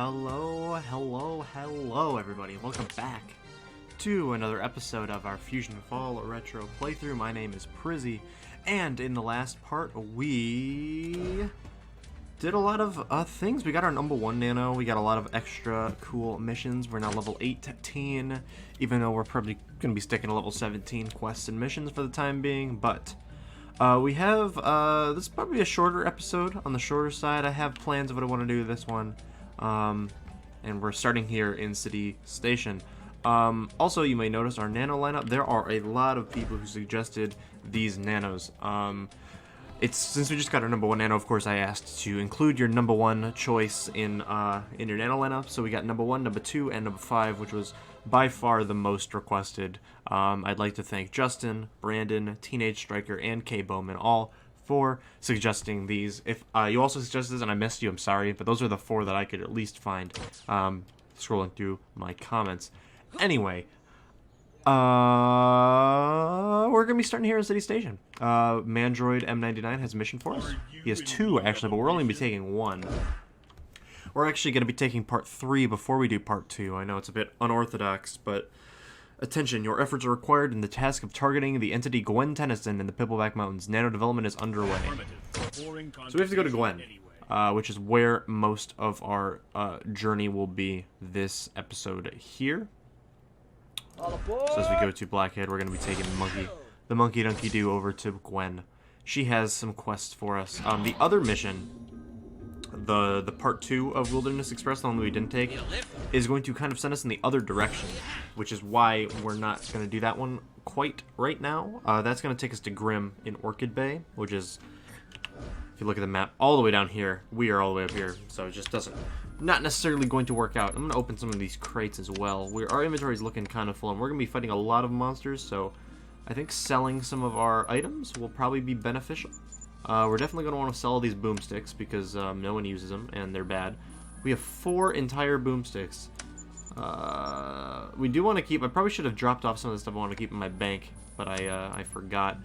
Hello, everybody. Welcome back to another episode of our FusionFall retro playthrough. My name is Prizzy, and in the last part, we did a lot of things. We got our number 1 nano. We got a lot of extra cool missions. We're now level 18, even though we're probably going to be sticking to level 17 quests and missions for the time being, but we have, this is probably a shorter episode, on the shorter side. I have plans of what I want to do with this one, and we're starting here in City Station. Also, you may notice our nano lineup. There are a lot of people who suggested these nanos. Since we just got our number 1 nano, of course, I asked to include your number 1 choice in your nano lineup. So we got number 1, number 2, and number 5, which was by far the most requested. I'd like to thank Justin, Brandon, Teenage Striker, and K Bowman all for suggesting these. If you also suggested this and I missed you, I'm sorry, but those are the 4 that I could at least find scrolling through my comments. Anyway, we're gonna be starting here in City Station. Mandroid M99 has a mission for us. He has 2 actually, but we're only gonna be taking 1. We're actually going to be taking part 3 before we do part 2. I know it's a bit unorthodox, but attention, your efforts are required in the task of targeting the entity Gwen Tennyson in the Pimpleback Mountains. Nano development is underway. So we have to go to Gwen, which is where most of our journey will be this episode here. So as we go to Blackhead, we're going to be taking the Monkey Donkey Doo over to Gwen. She has some quests for us. The other mission, the part 2 of Wilderness Express, the one that we didn't take, is going to kind of send us in the other direction, which is why we're not going to do that one quite right now. That's going to take us to Grim in Orchid Bay, which is, if you look at the map, all the way down here. We are all the way up here, so it just not necessarily going to work out. I'm going to open some of these crates as well. Our inventory is looking kind of full, and we're going to be fighting a lot of monsters, so I think selling some of our items will probably be beneficial. We're definitely going to want to sell these boomsticks because no one uses them and they're bad. We have 4 entire boomsticks. We do want to keep... I probably should have dropped off some of the stuff I want to keep in my bank, but I forgot.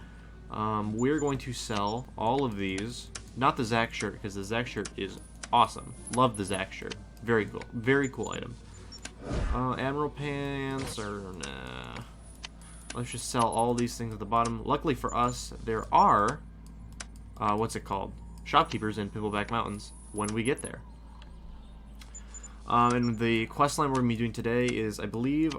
We're going to sell all of these. Not the Zack shirt, because the Zack shirt is awesome. Love the Zack shirt. Very cool. Very cool item. Admiral pants, or nah. Let's just sell all these things at the bottom. Luckily for us, there are... what's it called? Shopkeepers in Pimpleback Mountains when we get there. And the quest line we're going to be doing today is, I believe,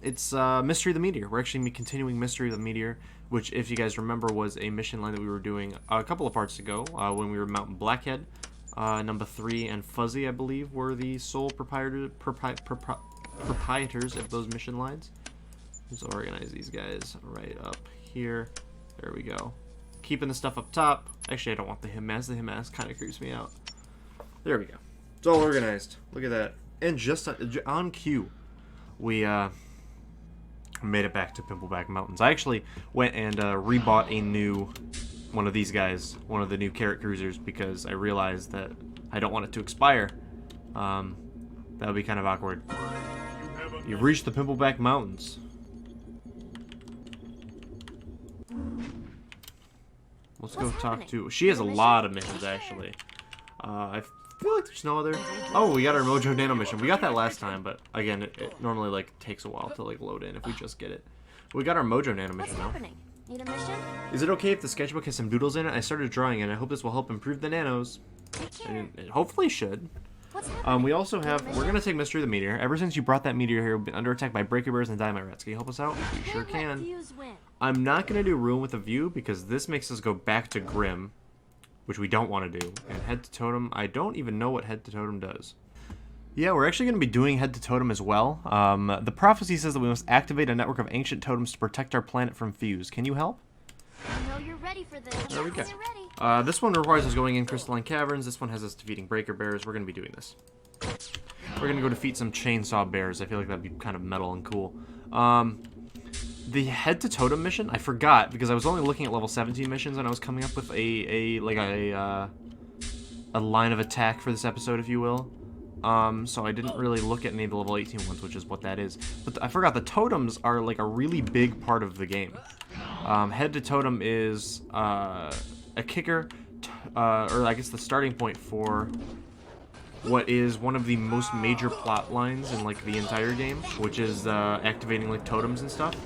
it's Mystery of the Meteor. We're actually continuing Mystery of the Meteor, which, if you guys remember, was a mission line that we were doing a couple of parts ago when we were Mountain Blackhead. Number 3 and Fuzzy, I believe, were the sole proprietors of those mission lines. Let's organize these guys right up here. There we go. Keeping the stuff up top. Actually, I don't want the him mask. The him mask kind of creeps me out. There we go. It's all organized. Look at that. And just on cue, we made it back to Pimpleback Mountains. I actually went and rebought a new one of these guys, one of the new carrot cruisers, because I realized that I don't want it to expire. That would be kind of awkward. You've reached the Pimpleback Mountains. Let's go talk to... She has a lot of missions, actually. I feel like there's no other... Oh, we got our Mojo Nano mission. We got that last time, but again, it normally like takes a while to like load in if we just get it. We got our Mojo Nano mission now. Need a mission? Is it okay if the sketchbook has some doodles in it? I started drawing and I hope this will help improve the nanos. It hopefully should. We also have... We're going to take Mystery of the Meteor. Ever since you brought that meteor here, we've been under attack by Breaker Bears and Dynamite Rats. Can you help us out? You sure can. I'm not going to do Ruin with a View because this makes us go back to Grim, which we don't want to do. And Head to Totem, I don't even know what Head to Totem does. Yeah, we're actually going to be doing Head to Totem as well. The prophecy says that we must activate a network of ancient totems to protect our planet from fuse. Can you help? I know you're ready for this. There we go. This one requires us going in Crystalline Caverns. This one has us defeating Breaker Bears. We're going to be doing this. We're going to go defeat some Chainsaw Bears. I feel like that'd be kind of metal and cool. The Head to Totem mission, I forgot because I was only looking at level 17 missions and I was coming up with a line of attack for this episode, if you will. So I didn't really look at any of the level 18 ones, which is what that is. But I forgot the totems are like a really big part of the game. Head to Totem is a kicker, or I guess the starting point for what is one of the most major plot lines in like the entire game, which is activating like totems and stuff.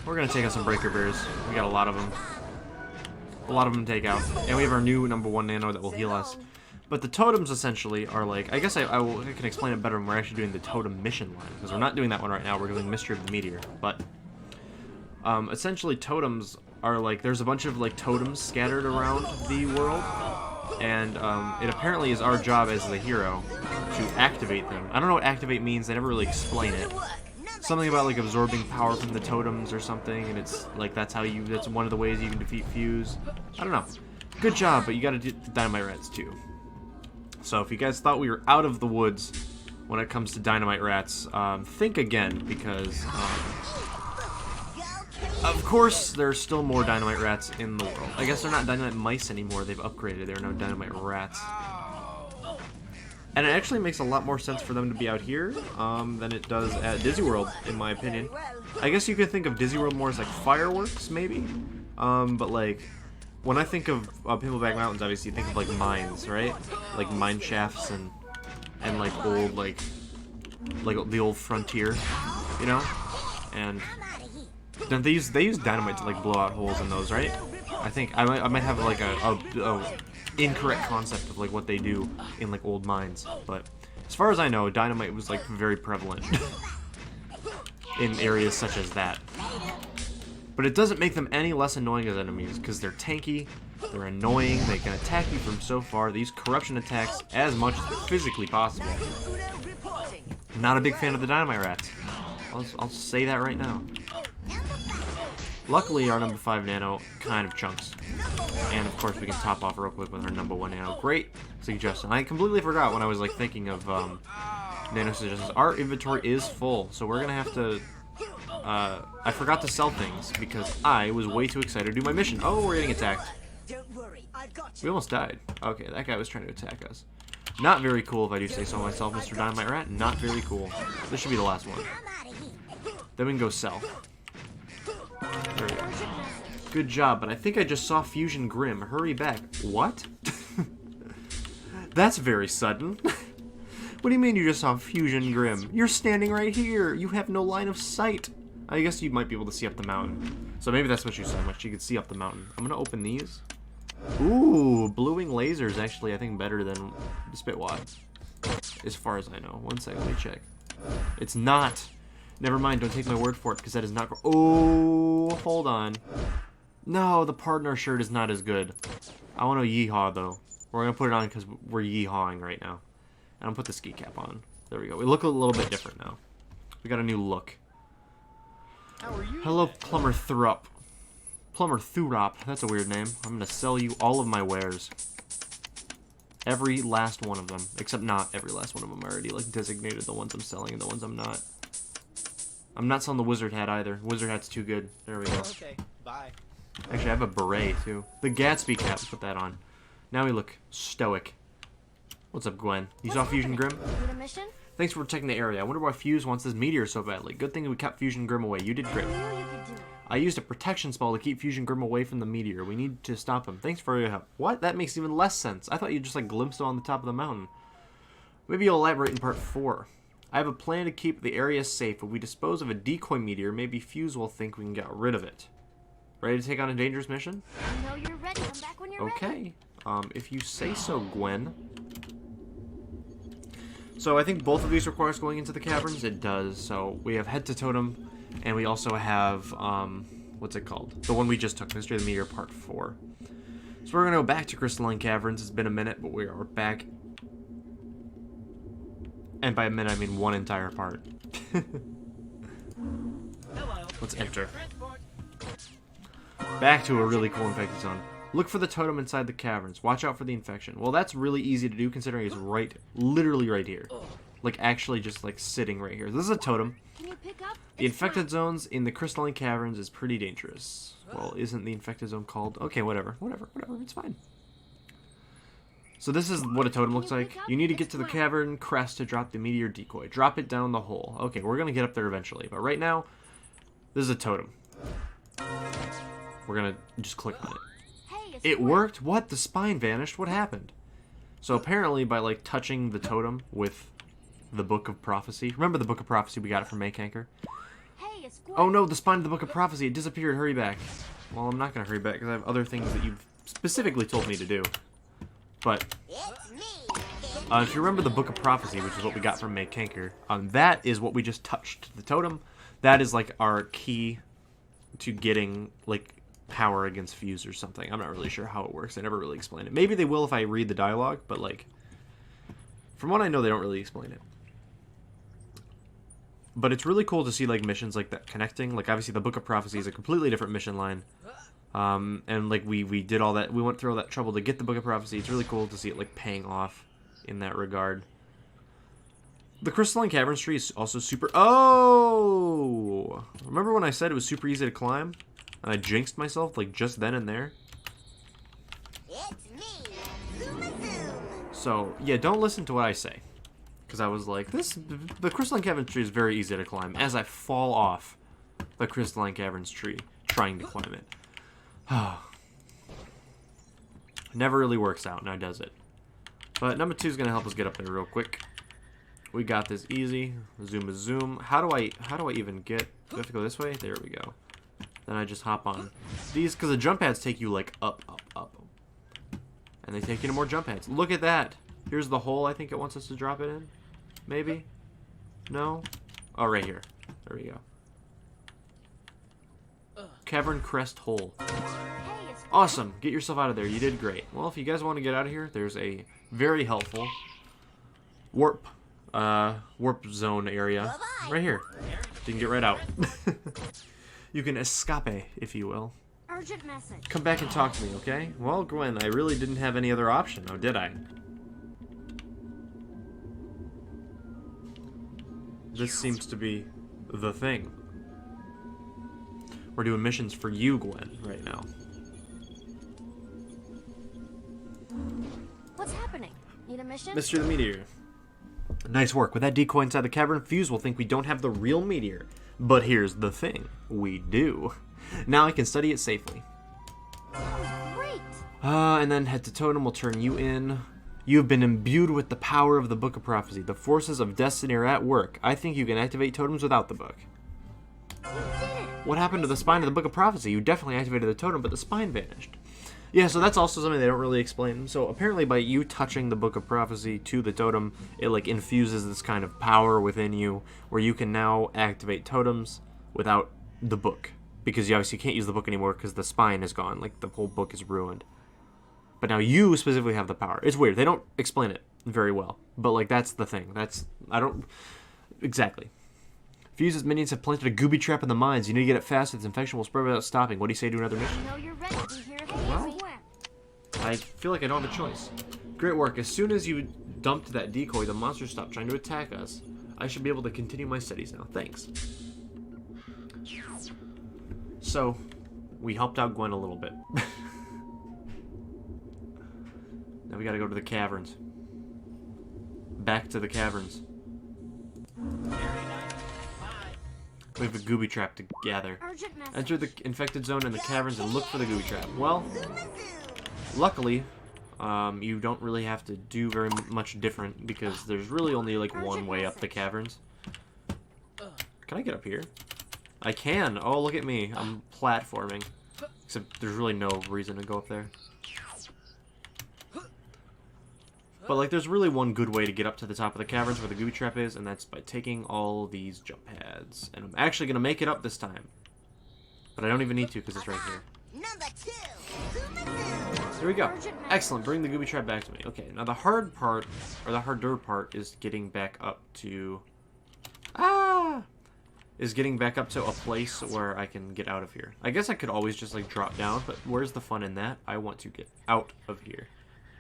We're gonna take out some breaker bears. We got a lot of them. A lot of them to take out, and we have our new #1 nano that will heal us. But the totems essentially are like, I guess I can explain it better when we're actually doing the totem mission line, because we're not doing that one right now. We're doing Mystery of the Meteor, but essentially totems are like, there's a bunch of like totems scattered around the world, and it apparently is our job as the hero to activate them. I don't know what activate means. They never really explain it. Something about like absorbing power from the totems or something, and it's like that's one of the ways you can defeat Fuse. I don't know. Good job, but you gotta do the dynamite rats too. So if you guys thought we were out of the woods when it comes to dynamite rats, think again, because of course there are still more dynamite rats in the world. I guess they're not dynamite mice anymore. They've upgraded. There are no dynamite rats. And it actually makes a lot more sense for them to be out here than it does at Disney World, in my opinion. I guess you could think of Disney World more as like fireworks, maybe. But like, when I think of Pimpleback Mountains, obviously you think of like mines, right? Like mine shafts and like old like the old frontier, you know? And then they use dynamite to like blow out holes in those, right? I think I might have like a incorrect concept of like what they do in like old mines, but as far as I know, dynamite was like very prevalent in areas such as that. But it doesn't make them any less annoying as enemies, because they're tanky, they're annoying, they can attack you from so far. They use corruption attacks as much as physically possible. Not a big fan of the dynamite rats. I'll say that right now. Luckily, our #5 nano kind of chunks. And of course, we can top off real quick with our #1 nano. Great suggestion. I completely forgot when I was like thinking of nano suggestions. Our inventory is full, so we're gonna have to. I forgot to sell things because I was way too excited to do my mission. Oh, we're getting attacked. We almost died. Okay, that guy was trying to attack us. Not very cool, if I do say so myself, Mr. Dynamite Rat. Not very cool. This should be the last one. Then we can go sell. There we go. Good job, but I think I just saw Fusion Grim. Hurry back. What? That's very sudden. What do you mean you just saw Fusion Grim? You're standing right here. You have no line of sight. I guess you might be able to see up the mountain. So maybe that's what you saw, much you could see up the mountain. I'm gonna open these. Ooh, bluing lasers actually I think better than the Spitwad. As far as I know. One second, let me check. It's not. Never mind, don't take my word for it, because that is not. Oh, hold on. No, the partner shirt is not as good. I want to yeehaw though. We're gonna put it on because we're yeehawing right now. And I'll put the ski cap on. There we go. We look a little bit different now. We got a new look. How are you? Hello, Plumber Thurup. Plumber Thurop. That's a weird name. I'm gonna sell you all of my wares. Every last one of them. Except not every last one of them. I already like designated the ones I'm selling and the ones I'm not. I'm not selling the wizard hat either. Wizard hat's too good. There we go. Okay, bye. Actually, I have a beret too. The Gatsby cap. Put that on. Now we look stoic. What's up, Gwen? You saw Fusion Grim? Need a mission? Thanks for protecting the area. I wonder why Fuse wants this meteor so badly. Good thing we kept Fusion Grim away. You did great. I knew you could do it. I used a protection spell to keep Fusion Grim away from the meteor. We need to stop him. Thanks for your help. What? That makes even less sense. I thought you just like glimpsed him on the top of the mountain. Maybe you'll elaborate in part 4. I have a plan to keep the area safe. If we dispose of a decoy meteor, maybe Fuse will think we can get rid of it. Ready to take on a dangerous mission? I know you're ready. Come back when you're ready. Okay. If you say so, Gwen. So I think both of these require us going into the caverns. It does. So we have Head to Totem, and we also have, what's it called? The one we just took, Mystery of the Meteor Part 4. So we're going to go back to Crystalline Caverns. It's been a minute, but we are back. And by a minute, I mean one entire part. Let's enter. Back to a really cool infected zone. Look for the totem inside the caverns. Watch out for the infection. Well, that's really easy to do considering it's literally right here. Like, actually just, like, sitting right here. This is a totem. Can you pick up? The It's infected fine. zones in the Crystalline Caverns is pretty dangerous. Well, isn't the infected zone called? Okay, whatever. It's fine. So this is what a totem looks like. You need to get to the cavern crest to drop the meteor decoy. Drop it down the hole. Okay, we're going to get up there eventually. But right now, this is a totem. We're going to just click on it. Hey, it's It Gwen. worked? What? The spine vanished? What happened? So apparently by like touching the totem with the Book of Prophecy. Remember the Book of Prophecy we got it from Maycanker? Hey, it's Gwen. Oh no, the spine of the Book of Prophecy, it disappeared. Hurry back. Well, I'm not gonna hurry back because I have other things that you've specifically told me to do. But if you remember the Book of Prophecy, which is what we got from Maycanker, that is what we just touched. The totem, that is like our key to getting like power against Fuse or something. I'm not really sure how it works. They never really explain it. Maybe they will if I read the dialogue, but like from what I know, they don't really explain it. But it's really cool to see like missions like that connecting. Like obviously the Book of Prophecy is a completely different mission line. And like we did all that, we went through all that trouble to get the Book of Prophecy. It's really cool to see it like paying off in that regard. The Crystalline Caverns tree is also super... Oh! Remember when I said it was super easy to climb? And I jinxed myself like just then and there? So, yeah, don't listen to what I say. Because I was like, the Crystalline Caverns tree is very easy to climb. As I fall off the Crystalline Caverns tree, trying to climb it. Never really works out, now does it? But number 2 is going to help us get up there real quick. We got this easy. Zoom is zoom. How do I even get... Do I have to go this way? There we go. Then I just hop on these, because the jump pads take you like up, up, up. And they take you to more jump pads. Look at that. Here's the hole I think it wants us to drop it in. Maybe? No? Oh, right here. There we go. Cavern Crest Hole. Awesome. Get yourself out of there. You did great. Well, if you guys want to get out of here, there's a very helpful warp zone area right here. You can get right out. You can escape, if you will. Urgent message. Come back and talk to me, okay? Well, Gwen, I really didn't have any other option, now did I? This seems to be the thing. We're doing missions for you, Gwen, right now. What's happening? Need a mission? Mr. the Meteor. Nice work. With that decoy inside the cavern, Fuse will think we don't have the real meteor. But here's the thing. We do. Now I can study it safely. Great. And then head to Totem will turn you in. You have been imbued with the power of the Book of Prophecy. The forces of destiny are at work. I think you can activate totems without the book. You did it. What happened to the spine of the Book of Prophecy? You definitely activated the totem, but the spine vanished. Yeah, so that's also something they don't really explain. So apparently by you touching the Book of Prophecy to the totem, it like infuses this kind of power within you where you can now activate totems without the book. Because you obviously can't use the book anymore because the spine is gone. Like the whole book is ruined. But now you specifically have the power. It's weird. They don't explain it very well. But like that's the thing. Exactly. Fuse's minions have planted a gooby trap in the mines. You need to get it fast. Its infection will spread without stopping. What do you say to another mission? I know you're ready. Be here if Well, you want. I feel like I don't have a choice. Great work. As soon as you dumped that decoy, the monsters stopped trying to attack us. I should be able to continue my studies now. Thanks. So, we helped out Gwen a little bit. Now we gotta go to the caverns. Back to the caverns. We have a gooby trap to gather. Urgent message. Enter the infected zone in the caverns and look for the gooby trap. Well, luckily, you don't really have to do very much different because there's really only like one way up the caverns. Can I get up here? I can. Oh, look at me. I'm platforming. Except there's really no reason to go up there. But like there's really one good way to get up to the top of the caverns where the gooby trap is, and that's by taking all these jump pads. And I'm actually going to make it up this time. But I don't even need to because it's right here. Here we go. Excellent. Bring the gooby trap back to me. Okay, now the hard part, or the harder part, is getting back up to... Is getting back up to a place where I can get out of here. I guess I could always just like drop down, but where's the fun in that? I want to get out of here.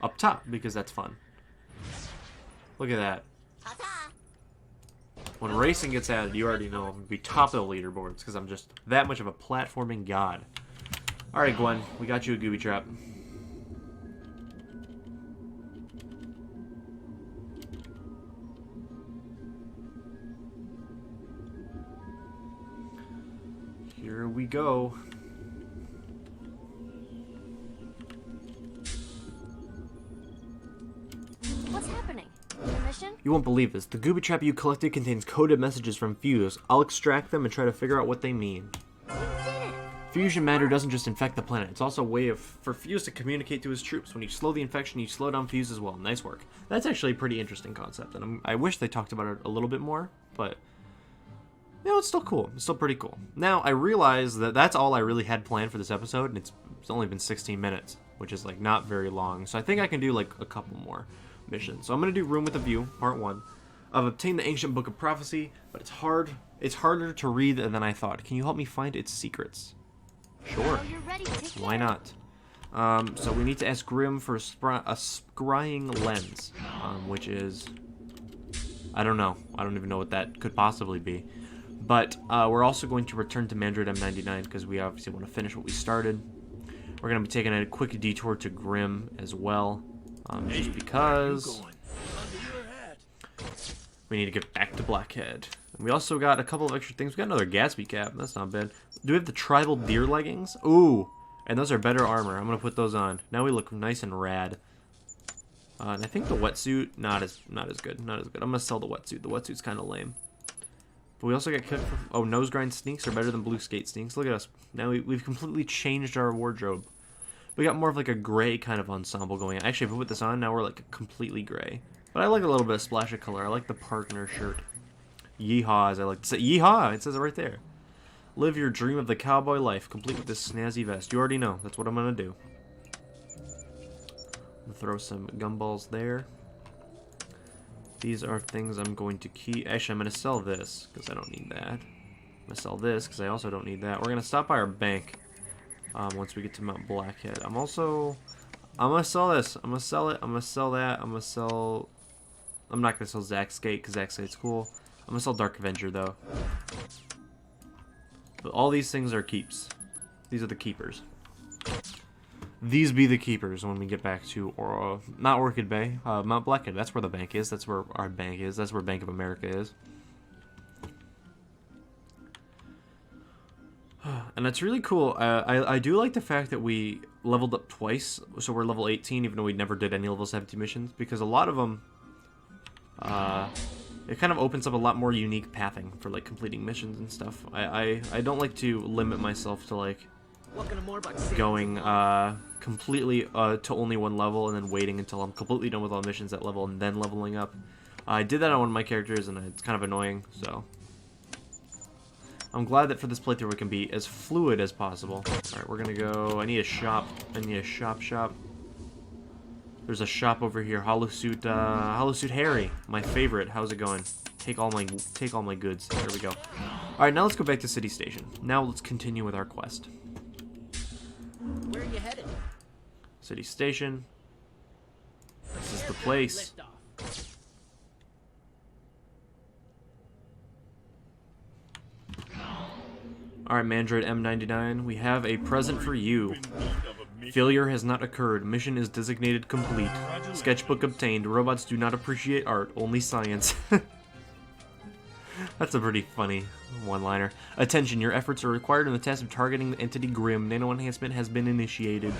Up top, because that's fun. Look at that. When racing gets added, you already know I'm going to be top of the leaderboards because I'm just that much of a platforming god. Alright, Gwen, we got you a gooby trap. Here we go. You won't believe this. The Gooby Trap you collected contains coded messages from Fuse. I'll extract them and try to figure out what they mean. Fusion matter doesn't just infect the planet. It's also a way for Fuse to communicate to his troops. When you slow the infection, you slow down Fuse as well. Nice work. That's actually a pretty interesting concept, and I wish they talked about it a little bit more, but you know, it's still cool. It's still pretty cool. Now, I realize that that's all I really had planned for this episode, and it's only been 16 minutes, which is like not very long. So I think I can do like a couple more missions. So I'm going to do Room with a View, part 1. I've obtained the Ancient Book of Prophecy, but it's hard. It's harder to read than I thought. Can you help me find its secrets? Sure. Why not? So we need to ask Grim for a scrying lens, which is, I don't know. I don't even know what that could possibly be. But we're also going to return to Mandroid M99 because we obviously want to finish what we started. We're going to be taking a quick detour to Grim as well, just because we need to get back to Blackhead. We also got a couple of extra things. We got another Gatsby cap. That's not bad. Do we have the tribal deer leggings? Ooh, and those are better armor. I'm gonna put those on. Now we look nice and rad. And I think the wetsuit not as good. Not as good. I'm gonna sell the wetsuit. The wetsuit's kind of lame. But we also got nose grind sneaks are better than blue skate sneaks. Look at us. Now we've completely changed our wardrobe. We got more of like a gray kind of ensemble going on. Actually, if we put this on, now we're like completely gray. But I like a little bit of splash of color. I like the partner shirt. Yeehaw, as I like to say. Yeehaw! It says it right there. Live your dream of the cowboy life, complete with this snazzy vest. You already know. That's what I'm going to do. I'm gonna throw some gumballs there. These are things I'm going to keep. Actually, I'm going to sell this, because I don't need that. I'm going to sell this, because I also don't need that. We're going to stop by our bank once we get to Mount Blackhead. I'm going to sell this. I'm going to sell it. I'm going to sell that. I'm going to sell... I'm not going to sell Zack's Skate, because Zack's Skate's cool. I'm going to sell Dark Avenger, though. But all these things are keeps. These are the keepers. These be the keepers when we get back to, not Orchid Bay, Mount Blackhead. That's where the bank is. That's where our bank is. That's where Bank of America is. And that's really cool. I do like the fact that we leveled up twice. So we're level 18, even though we never did any level 17 missions. Because a lot of them... it kind of opens up a lot more unique pathing for like completing missions and stuff. I don't like to limit myself to like going completely to only one level and then waiting until I'm completely done with all missions at level and then leveling up. I did that on one of my characters and it's kind of annoying, so I'm glad that for this playthrough we can be as fluid as possible. Alright, we're gonna go... I need a shop. I need a shop. There's a shop over here. Hollow Suit Harry, my favorite. How's it going? Take all my goods. There we go. All right, now let's go back to City Station. Now let's continue with our quest. Where are you headed? City Station. This is the place. All right, Mandroid M99, we have a present for you. Failure has not occurred. Mission is designated complete. Sketchbook obtained. Robots do not appreciate art, only science. That's a pretty funny one-liner. Attention, your efforts are required in the task of targeting the entity Grim. Nano enhancement has been initiated.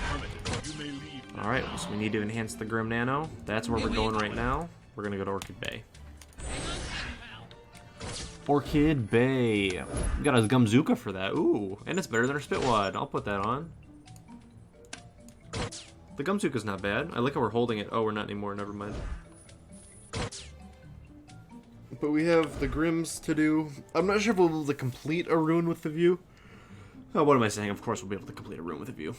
Alright, so we need to enhance the Grim Nano. That's where we're going right now. We're gonna go to Orchid Bay. Orchid Bay. We got a Gumzuka for that. Ooh, and it's better than our Spitwad. I'll put that on. The Gumzuka's not bad. I like how we're holding it. Oh, we're not anymore. Never mind. But we have the Grims to do. I'm not sure if we'll be able to complete a rune with the view. Oh, what am I saying? Of course we'll be able to complete a rune with a view.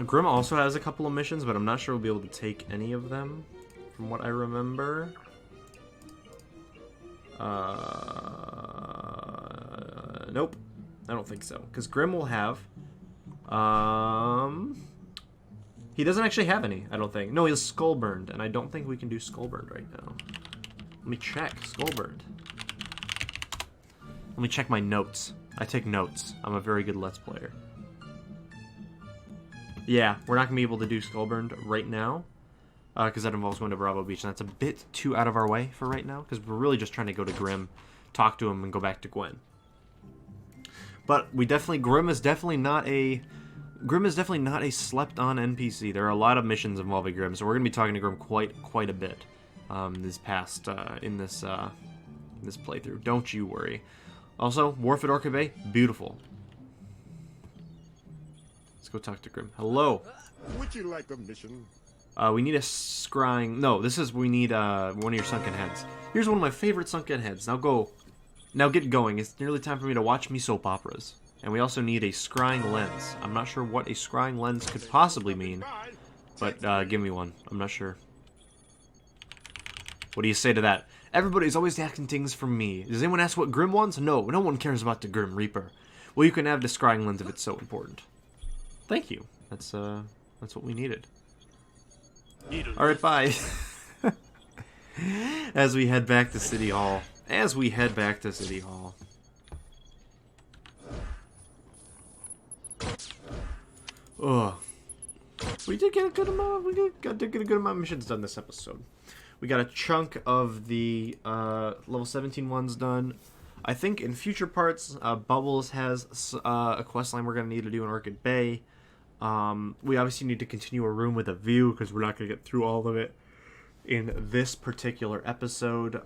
Grim also has a couple of missions, but I'm not sure we'll be able to take any of them, from what I remember. Nope. I don't think so. Because Grim will have... He doesn't actually have any, I don't think. No, he's Skullburned, and I don't think we can do Skullburned right now. Let me check. Skullburned. Let me check my notes. I take notes. I'm a very good Let's Player. Yeah, we're not going to be able to do Skullburned right now, because that involves going to Bravo Beach, and that's a bit too out of our way for right now, because we're really just trying to go to Grim, talk to him, and go back to Gwen. But we definitely... Grim is definitely not a slept-on NPC. There are a lot of missions involving Grim, so we're going to be talking to Grim quite a bit. this past in this this playthrough. Don't you worry. Also, Wharf at Orchid Bay, beautiful. Let's go talk to Grim. Hello. Would you like a mission? We need a scrying. No, we need one of your sunken heads. Here's one of my favorite sunken heads. Now get going. It's nearly time for me to watch me soap operas. And we also need a scrying lens. I'm not sure what a scrying lens could possibly mean, but give me one. I'm not sure. What do you say to that? Everybody's always asking things from me. Does anyone ask what Grim wants? No, no one cares about the Grim Reaper. Well, you can have the scrying lens if it's so important. Thank you. That's what we needed. Alright, bye. As we head back to City Hall. Ugh. We did get a good amount. We did get a good amount of missions done this episode. We got a chunk of the level 17 ones done. I think in future parts, Bubbles has a quest line we're gonna need to do in Orchid Bay. We obviously need to continue A Room with a View because we're not gonna get through all of it in this particular episode.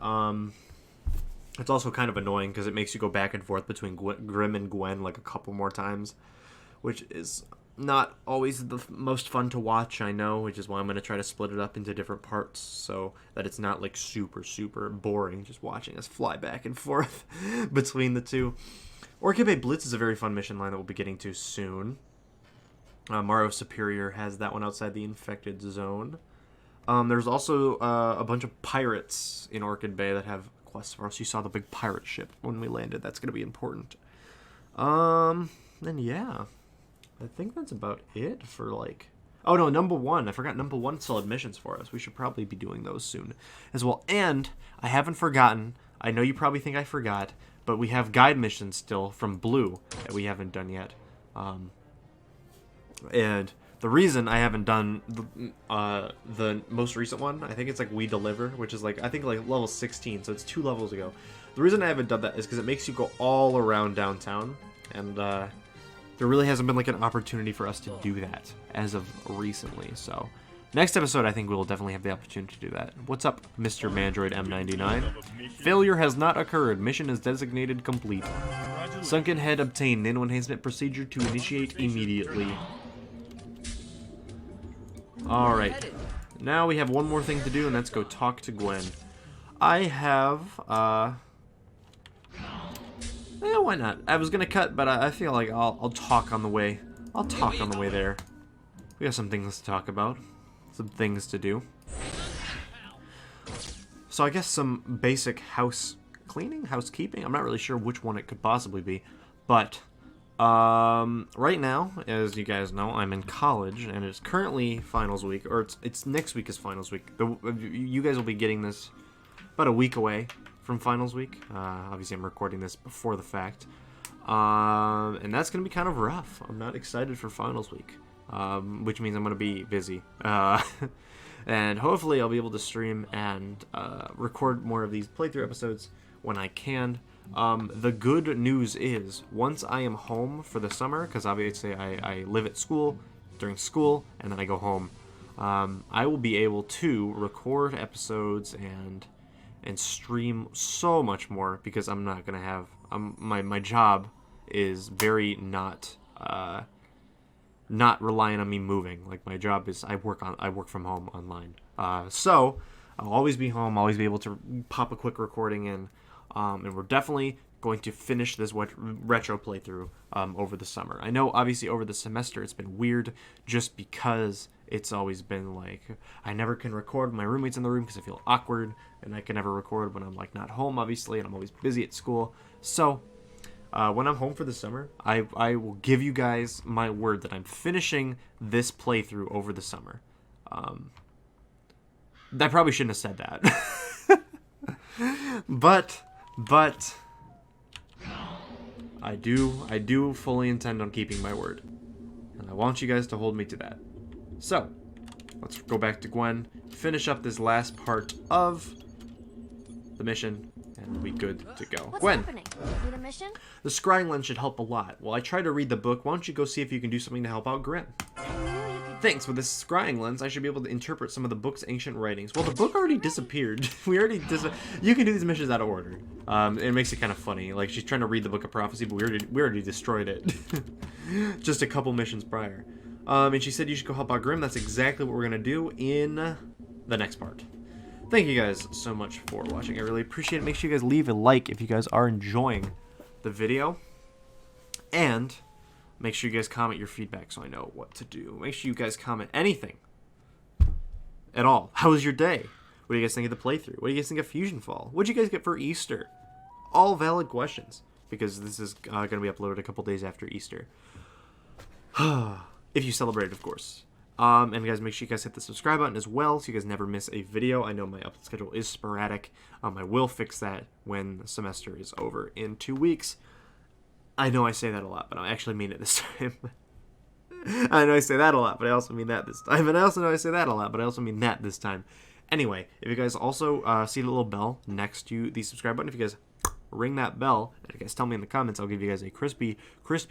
It's also kind of annoying because it makes you go back and forth between Grim and Gwen like a couple more times, which is not always the most fun to watch, I know, which is why I'm going to try to split it up into different parts so that it's not like super boring just watching us fly back and forth between the two. Orchid Bay Blitz is a very fun mission line that we'll be getting to soon. Mario Superior has that one outside the infected zone. There's also a bunch of pirates in Orchid Bay that have quests for us. You saw the big pirate ship when we landed. That's going to be important. Then yeah, I think that's about it for like... Oh no, number one. I forgot number one still had missions for us. We should probably be doing those soon as well. And I haven't forgotten. I know you probably think I forgot, but we have guide missions still from Blue that we haven't done yet. And the reason I haven't done the most recent one, I think it's like We Deliver, which is like, I think like level 16, so it's 2 levels ago. The reason I haven't done that is because it makes you go all around downtown, and there really hasn't been like an opportunity for us to do that as of recently. So next episode, I think we'll definitely have the opportunity to do that. What's up, Mr. Mandroid M99? Failure has not occurred. Mission is designated complete. Sunken head obtained. Nano enhancement procedure to initiate immediately. Alright, now we have one more thing to do, and that's go talk to Gwen. I have, why not? I was gonna cut, but I feel like I'll talk on the way. I'll talk on the way there. We have some things to talk about. Some things to do. So I guess some basic house cleaning, housekeeping. I'm not really sure which one it could possibly be, but... right now, as you guys know, I'm in college, and it's currently finals week, or it's next week is finals week. You guys will be getting this about a week away from finals week. Obviously, I'm recording this before the fact, and that's going to be kind of rough. I'm not excited for finals week, which means I'm going to be busy, and hopefully I'll be able to stream and record more of these playthrough episodes when I can. The good news is, once I am home for the summer, because obviously I live at school during school, and then I go home, I will be able to record episodes and stream so much more, because I'm not going to have... my job is very not relying on me moving. Like, my job is I work from home online. So, I'll always be home, always be able to pop a quick recording in. And we're definitely going to finish this retro playthrough over the summer. I know, obviously, over the semester it's been weird just because it's always been like, I never can record when my roommate's in the room because I feel awkward, and I can never record when I'm like not home, obviously, and I'm always busy at school. So, when I'm home for the summer, I will give you guys my word that I'm finishing this playthrough over the summer. I probably shouldn't have said that. But I do fully intend on keeping my word, and I want you guys to hold me to that. So let's go back to Gwen, finish up this last part of the mission, and we'll be good to go. What's Gwen, happening? Need a mission? the scrying lens should help a lot. While I try to read the book, why don't you go see if you can do something to help out Grim? I knew you could Thanks. With this scrying lens, I should be able to interpret some of the book's ancient writings. Well, the book already disappeared. We already You can do these missions out of order. It makes it kind of funny. Like, she's trying to read the Book of Prophecy, but we already destroyed it. Just a couple missions prior. And she said you should go help out Grim. That's exactly what we're going to do in the next part. Thank you guys so much for watching. I really appreciate it. Make sure you guys leave a like if you guys are enjoying the video. And make sure you guys comment your feedback so I know what to do. Make sure you guys comment anything at all. How was your day? What do you guys think of the playthrough? What do you guys think of FusionFall? What did you guys get for Easter? All valid questions, because this is going to be uploaded a couple days after Easter. If you celebrate it, of course. And guys, make sure you guys hit the subscribe button as well so you guys never miss a video. I know my upload schedule is sporadic. I will fix that when the semester is over in 2 weeks. I know I say that a lot, but I actually mean it this time. I know I say that a lot, but I also mean that this time. And I also know I say that a lot, but I also mean that this time. Anyway, if you guys also see the little bell next to the subscribe button, if you guys ring that bell, and if you guys tell me in the comments, I'll give you guys a crispy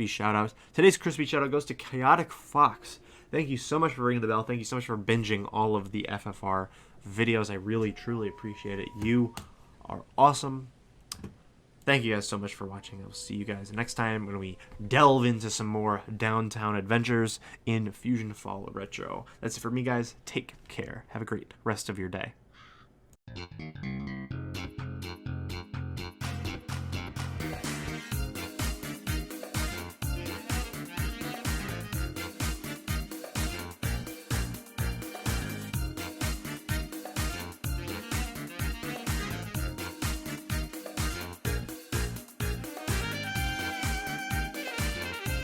shout out. Today's crispy shout out goes to Chaotic Fox. Thank you so much for ringing the bell. Thank you so much for binging all of the FFR videos. I really, truly appreciate it. You are awesome. Thank you guys so much for watching. I will see you guys next time when we delve into some more downtown adventures in FusionFall Retro. That's it for me, guys. Take care. Have a great rest of your day.